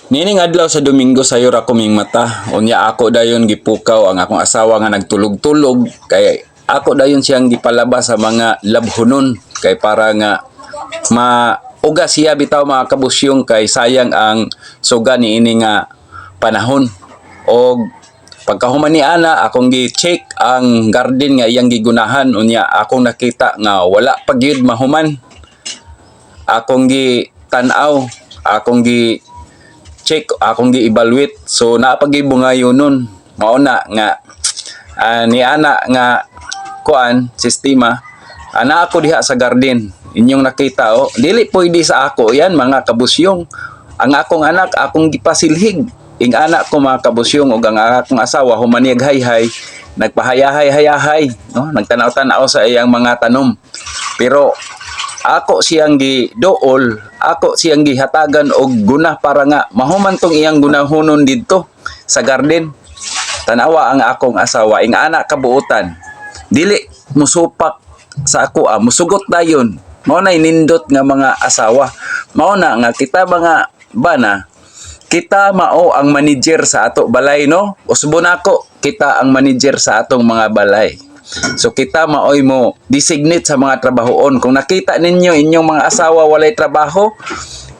Nining adlaw sa Domingo sayo ra kuming mata. Unya ako dayon gipukaw ang akong asawa nga nagtulog-tulog kay ako dayon siyang gipalabas sa mga labhonon kay para nga mauga siya bitaw mga kabusyong kay sayang ang suga ni ini nga panahon. O pagkahuman ni ana akong gi-check ang garden nga iyang gigunahan unya akong nakita nga wala pa gyud mahuman. Akong gi tan-aw, akong gi check, akong gi-evaluate. So napagibungayon nun. Mauna nga ni ana nga kuan sistema ana ako diha sa garden. Inyong nakita dili pwede sa ako yan mga kabusyong. Ang akong anak akong gipasilhig. Ing anak ko mga kabusyong ug ang akong asawa humaniag hayhay, nagpahayahay-hayahay, no? Nagtanaw-tanaw sa iyang mga tanom. Pero ako siyang gidool, ako siyang gihatagan og guna para nga mahuman tong iyang gunahonon didto sa garden. Tanawa ang akong asawa, ing anak kabuutan. Dili musupak sa ako, musugot dayon. Mao na nindot nga mga asawa. Mao na nga kita mga bana, kita mao ang manager sa ato balay, no? Usbon ako, kita ang manager sa atong mga balay. So kita maoy mo designate sa mga trabahoon. Kung nakita ninyo inyong mga asawa walay trabaho,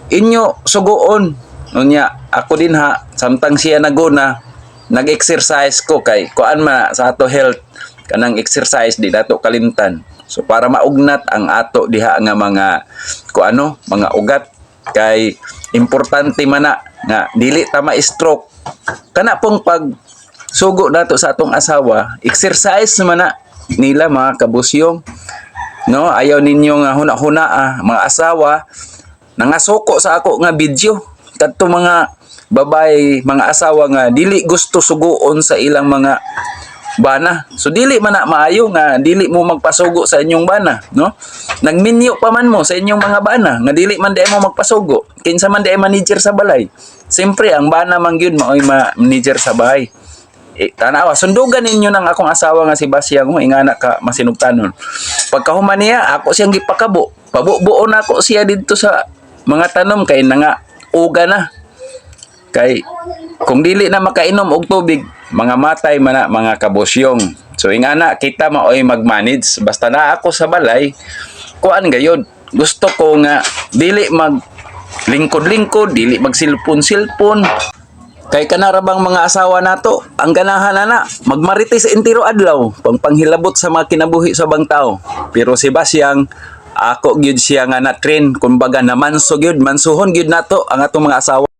inyo sugoon. Unya ako din ha, samtang siya naguna, nag-exercise ko kay kuan man sa ato health kanang exercise di dato kalimtan. So para maugnat ang ato diha nga mga kuano, mga ugat kay importante man na nga dili ta ma-stroke. Kana pong pag sugo nato sa atong asawa, exercise naman na nila mga kabusyong. No, ayaw ninyo nga huna-huna mga asawa nangasuko sa ako nga video. Kadto mga babay, mga asawa nga dili gusto suguon sa ilang mga bana. So dili man na maayo nga dili mo magpasugo sa inyong bana, no? Nagminyo pa man mo sa inyong mga bana nga dili man di mo magpasugo. Kinsa man di manager sa balay. Siyempre ang bana man gyud maoy manager sa bahay. Tanawa, sundugan ninyo ng akong asawa nga si Basyang mo, ingana ka masinugtanon. Pagkahuman niya, ako siyang gipakabo. Pabubuon ako siya dito sa mga tanom kay nga uga na. Kay kung dili na makainom og tubig, mga matay man na mga kabusyong. So ingana kita maoy mag-manage basta na ako sa balay, kuan gayud. Gusto ko nga dili mag lingkod-lingkod, dili mag silpon-silpon. Kay kanarabang mga asawa nato, ang ganahan na magmarites entero adlaw, panghilabot sa mga kinabuhi sa bang tao. Pero si Basyang, ako gyud siya nga na train, kumbaga na manso gyud, mansuhon gyud nato ang atong mga asawa.